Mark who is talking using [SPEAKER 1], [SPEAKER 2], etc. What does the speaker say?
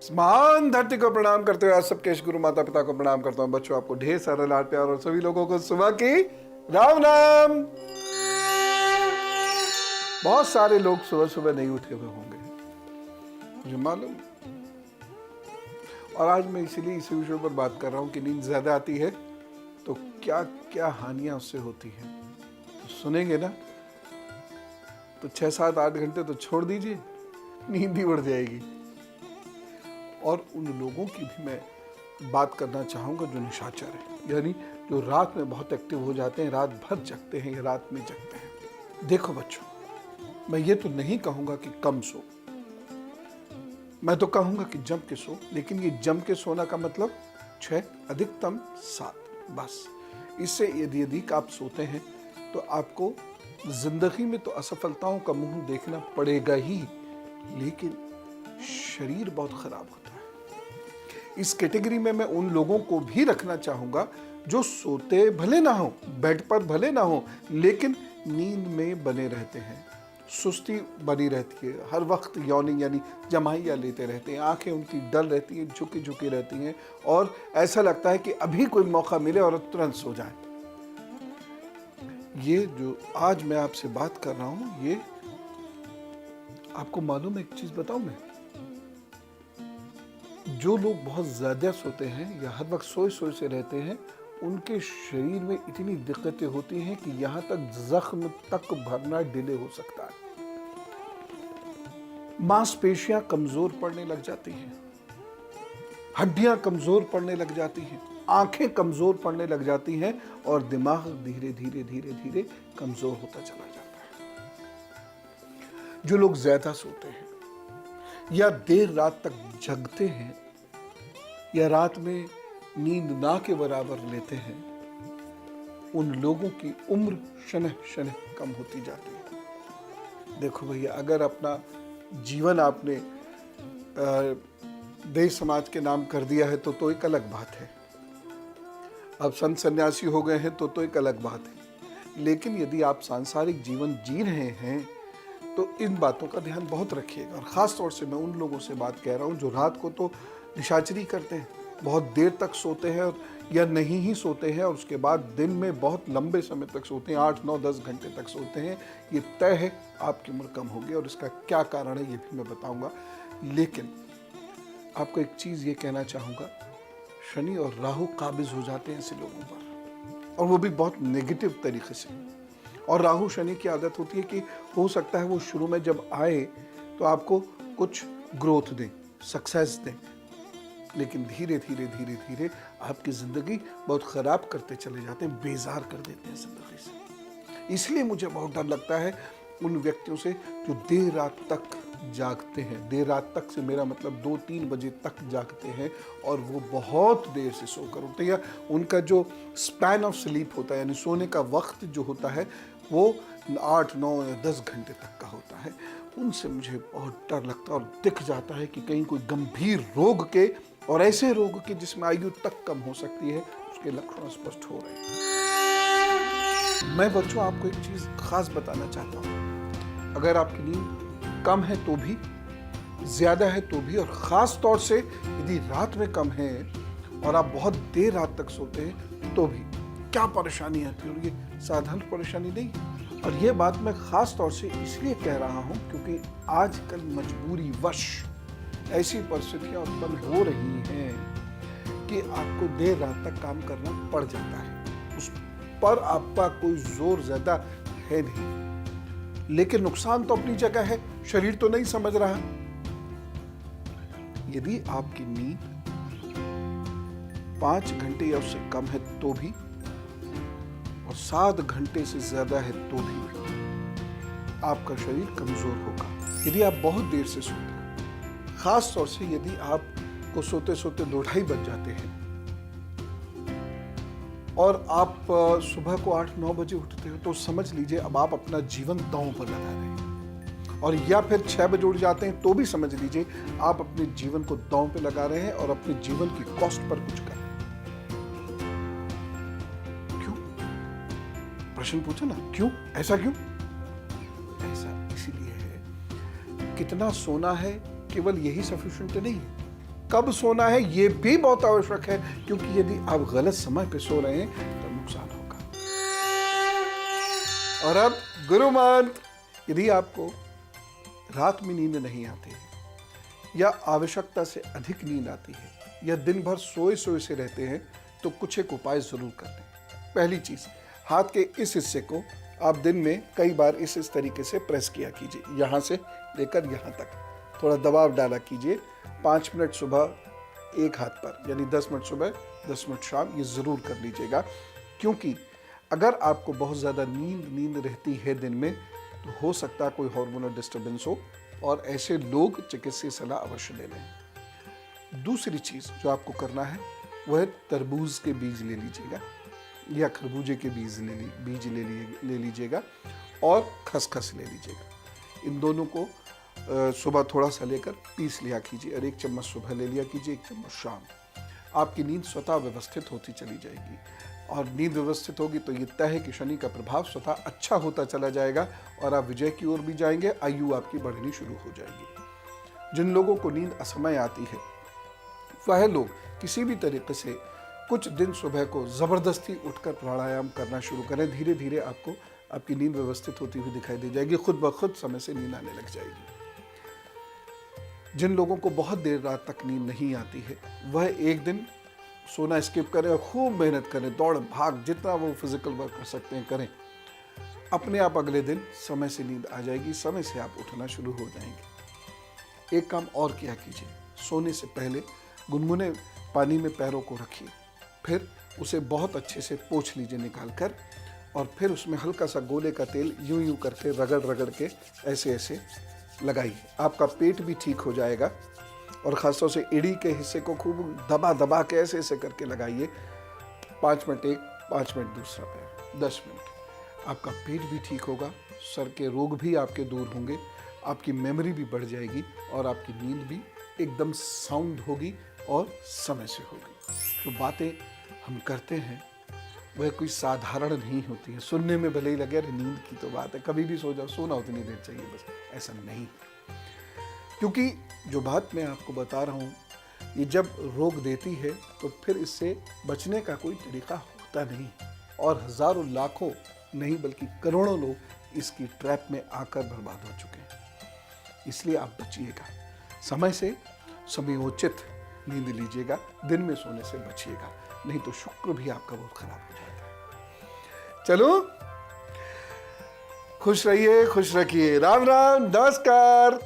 [SPEAKER 1] महान धरती को प्रणाम करते हुए आज सबके गुरु माता पिता को प्रणाम करता हूँ। बच्चों, आपको ढेर सारा लाड प्यार और सभी लोगों को सुबह की राम राम। बहुत सारे लोग सुबह सुबह नहीं उठे हुए होंगे, मुझे मालूम। और आज मैं इसीलिए इसी विषय पर बात कर रहा हूँ कि नींद ज्यादा आती है तो क्या क्या हानियां उससे होती हैं। तो सुनेंगे ना, तो 6-7-8 घंटे तो छोड़ दीजिए, नींद ही उड़ जाएगी। और उन लोगों की भी मैं बात करना चाहूँगा जो निशाचर है, यानी जो रात में बहुत एक्टिव हो जाते हैं, रात भर जगते हैं या रात में जगते हैं। देखो बच्चों, मैं ये तो नहीं कहूँगा कि कम सो, मैं तो कहूँगा कि जम के सो। लेकिन ये जम के सोना का मतलब 6 अधिकतम 7 बस। इससे यदि अधिक आप सोते हैं तो आपको जिंदगी में तो असफलताओं का मुंह देखना पड़ेगा ही, लेकिन शरीर बहुत खराब होता है। इस कैटेगरी में मैं उन लोगों को भी रखना चाहूंगा जो सोते भले ना हो, बेड पर भले ना हो, लेकिन नींद में बने रहते हैं। सुस्ती बनी रहती है, हर वक्त यॉर्निंग यानी जमाइया लेते रहते हैं, आंखें उनकी डल रहती हैं, झुकी झुकी रहती हैं और ऐसा लगता है कि अभी कोई मौका मिले और तुरंत सो जाए। ये जो आज मैं आपसे बात कर रहा हूं, ये आपको मालूम है, एक चीज बताऊं मैं, जो लोग बहुत ज्यादा सोते हैं या हर वक्त सोए सोए से रहते हैं, उनके शरीर में इतनी दिक्कतें होती हैं कि यहां तक जख्म तक भरना डिले हो सकता है। मांसपेशियां कमजोर पड़ने लग जाती हैं, हड्डियां कमजोर पड़ने लग जाती हैं, आंखें कमजोर पड़ने लग जाती हैं और दिमाग धीरे धीरे धीरे धीरे कमजोर होता चला जाता है। जो लोग ज्यादा सोते हैं या देर रात तक जगते हैं या रात में नींद ना के बराबर लेते हैं, उन लोगों की उम्र शनह शनह कम होती जाती है। देखो भैया, अगर अपना जीवन आपने देश समाज के नाम कर दिया है तो एक अलग बात है। अब संत सन्यासी हो गए हैं तो एक अलग बात है। लेकिन यदि आप सांसारिक जीवन जी रहे हैं तो इन बातों का ध्यान बहुत रखिएगा। और ख़ास तौर से मैं उन लोगों से बात कह रहा हूँ जो रात को तो निशाचरी करते हैं, बहुत देर तक सोते हैं या नहीं ही सोते हैं, और उसके बाद दिन में बहुत लंबे समय तक सोते हैं, 8, 9, 10 घंटे तक सोते हैं। ये तय है आपकी उम्र कम होगी और इसका क्या कारण है ये भी मैं बताऊँगा। लेकिन आपको एक चीज़ ये कहना चाहूँगा, शनि और राहु काबिज हो जाते हैं ऐसे लोगों पर, और वो भी बहुत नेगेटिव तरीके से। और राहु शनि की आदत होती है कि हो सकता है वो शुरू में जब आए तो आपको कुछ ग्रोथ दें, सक्सेस दें, लेकिन धीरे धीरे धीरे धीरे आपकी जिंदगी बहुत खराब करते चले जाते हैं, बेजार कर देते हैं जिंदगी से। इसलिए मुझे बहुत डर लगता है उन व्यक्तियों से जो देर रात तक जागते हैं। देर रात तक से मेरा मतलब 2-3 बजे तक जागते हैं और वो बहुत देर से सोकर उठते हैं, या उनका जो स्पैन ऑफ स्लीप होता है यानी सोने का वक्त जो होता है वो 8, 9 या 10 घंटे तक का होता है। उनसे मुझे बहुत डर लगता है और दिख जाता है कि कहीं कोई गंभीर रोग के, और ऐसे रोग के जिसमें आयु तक कम हो सकती है, उसके लक्षण स्पष्ट हो रहे हैं। मैं बच्चों आपको एक चीज खास बताना चाहता हूँ, अगर आपकी नींद कम है तो भी, ज्यादा है तो भी, और खास तौर से यदि रात में कम है और आप बहुत देर रात तक सोते हैं तो भी क्या परेशानी आती है। और ये साधारण परेशानी नहीं। और ये बात मैं खास तौर से इसलिए कह रहा हूं क्योंकि आजकल मजबूरी वश ऐसी परिस्थितियां उत्पन्न हो रही हैं कि आपको देर रात तक काम करना पड़ जाता है। उस पर आपका कोई जोर ज्यादा है नहीं, लेकिन नुकसान तो अपनी जगह है, शरीर तो नहीं समझ रहा। यदि आपकी नींद 5 घंटे या उससे कम है तो भी, और 7 घंटे से ज्यादा है तो भी, आपका शरीर कमजोर होगा। यदि आप बहुत देर से सोते हैं, खास तौर से यदि आपको सोते सोते 2-2:30 बज जाते हैं और आप सुबह को 8-9 बजे उठते हो, तो समझ लीजिए अब आप अपना जीवन दांव पर लगा रहे हैं। और या फिर 6 बजे उठ जाते हैं तो भी समझ लीजिए आप अपने जीवन को दांव पे लगा रहे हैं और अपने जीवन की कॉस्ट पर कुछ कर रहे हैं। क्यों? प्रश्न पूछो ना, क्यों? ऐसा क्यों? ऐसा इसलिए है, कितना सोना है केवल यही सफिशिएंट नहीं है। कब सोना है ये भी बहुत आवश्यक है, क्योंकि यदि आप गलत समय पे सो रहे हैं तो नुकसान होगा। और अब गुरु मंत्र, यदि आपको रात में नींद नहीं आती है या आवश्यकता से अधिक नींद आती है या दिन भर सोए सोए से रहते हैं तो कुछ एक उपाय जरूर कर लें। पहली चीज, हाथ के इस हिस्से को आप दिन में कई बार इस तरीके से प्रेस किया कीजिए, यहाँ से लेकर यहाँ तक थोड़ा दबाव डाला कीजिए। 5 मिनट सुबह एक हाथ पर, यानी 10 मिनट सुबह 10 मिनट शाम, ये ज़रूर कर लीजिएगा। क्योंकि अगर आपको बहुत ज़्यादा नींद रहती है दिन में तो हो सकता है कोई हार्मोनल डिस्टर्बेंस हो, और ऐसे लोग चिकित्सीय सलाह अवश्य ले लें। दूसरी चीज़ जो आपको करना है वह है तरबूज के बीज ले लीजिएगा या खरबूजे के बीज ले लीजिएगा और खसखस ले लीजिएगा। इन दोनों को सुबह थोड़ा सा लेकर पीस लिया कीजिए और 1 चम्मच सुबह ले लिया कीजिए, 1 चम्मच शाम। आपकी नींद स्वतः व्यवस्थित होती चली जाएगी, और नींद व्यवस्थित होगी तो ये तय है कि शनि का प्रभाव स्वतः अच्छा होता चला जाएगा और आप विजय की ओर भी जाएंगे, आयु आपकी बढ़नी शुरू हो जाएगी। जिन लोगों को नींद असमय आती है वह लोग किसी भी तरीके से कुछ दिन सुबह को ज़बरदस्ती उठकर प्राणायाम करना शुरू करें। धीरे धीरे आपको आपकी नींद व्यवस्थित होती हुई दिखाई दे जाएगी, खुद ब खुद समय से नींद आने लग जाएगी। जिन लोगों को बहुत देर रात तक नींद नहीं आती है वह एक दिन सोना स्किप करें और खूब मेहनत करें, दौड़ भाग जितना वो फिजिकल वर्क कर सकते हैं करें। अपने आप अगले दिन समय से नींद आ जाएगी, समय से आप उठना शुरू हो जाएंगे। एक काम और किया कीजिए, सोने से पहले गुनगुने पानी में पैरों को रखिए, फिर उसे बहुत अच्छे से पोंछ लीजिए निकाल कर, और फिर उसमें हल्का सा गोले का तेल यूं यूं करके रगड़ के ऐसे ऐसे लगाइए। आपका पेट भी ठीक हो जाएगा, और ख़ासतौर से एड़ी के हिस्से को खूब दबा के ऐसे ऐसे करके लगाइए। 5 मिनट एक, 5 मिनट दूसरा पैर, 10 मिनट। आपका पेट भी ठीक होगा, सर के रोग भी आपके दूर होंगे, आपकी मेमोरी भी बढ़ जाएगी और आपकी नींद भी एकदम साउंड होगी और समय से होगी। जो बातें हम करते हैं वह कोई साधारण नहीं होती है। सुनने में भले ही लगे अरे नींद की तो बात है, कभी भी सो जाओ, सोना उतनी देर चाहिए बस, ऐसा नहीं। क्योंकि जो बात मैं आपको बता रहा हूँ ये जब रोक देती है तो फिर इससे बचने का कोई तरीका होता नहीं, और हजारों लाखों नहीं बल्कि करोड़ों लोग इसकी ट्रैप में आकर बर्बाद हो चुके हैं। इसलिए आप बचिएगा, समय से समयोचित नींद लीजिएगा, दिन में सोने से बचिएगा, नहीं तो शुक्र भी आपका बहुत खराब हो जाता है। चलो, खुश रहिए, खुश रखिए। राम राम, नमस्कार।